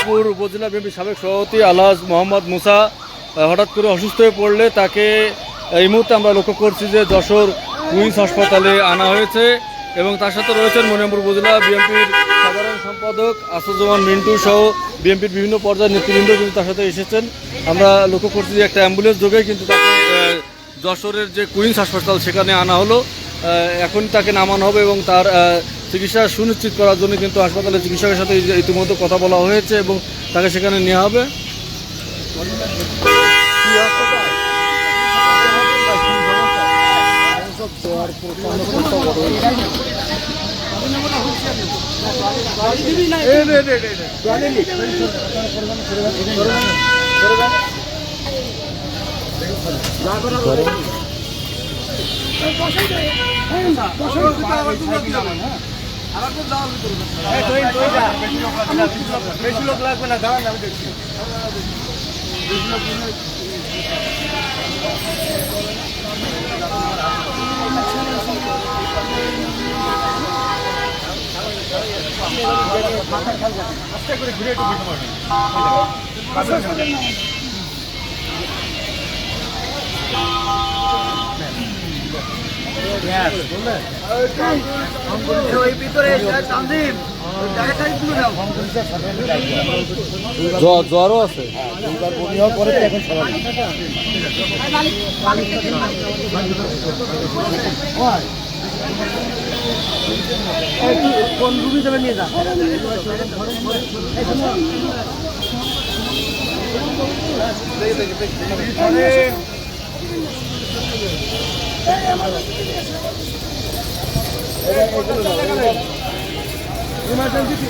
মনিরামপুর উপজেলা বিএনপির সাবেক সভাপতি আলহাজ মোহাম্মদ মুসা হঠাৎ করে অসুস্থ হয়ে পড়লে তাকে এই মুহূর্তে আমরা লক্ষ্য করছি যে যশোর কুইন্স হাসপাতালে আনা হয়েছে এবং তার সাথে রয়েছেন মনিরামপুর উপজেলা বিএনপির সাধারণ সম্পাদক আসাদুজ্জামান মিন্টু সহ বিএনপির বিভিন্ন পর্যায়ের নেতৃবৃন্দ কিন্তু তার সাথে এসেছেন। আমরা লক্ষ্য করছি যে একটা অ্যাম্বুলেন্স যোগে কিন্তু তাকে যশোরের যে কুইন্স হাসপাতাল সেখানে আনা হলো। এখন তাকে নামানো হবে এবং তার চিকিৎসা সুনিশ্চিত করার জন্য কিন্তু হাসপাতালের চিকিৎসকের সাথে ইতিমধ্যে কথা বলা হয়েছে এবং তাকে সেখানে নেওয়া হবে। বেশি লোক লাগবে না, দাঁড়ান আমি দেখছি। আস্তে করে ঘুরে একটু দিতে পারবেন। জ্বরও আছে, বমি হওয়ার পরে এখন স্বাভাবিক। কোন রুমে যাবে নিয়ে যা। ইমার্জেন্সি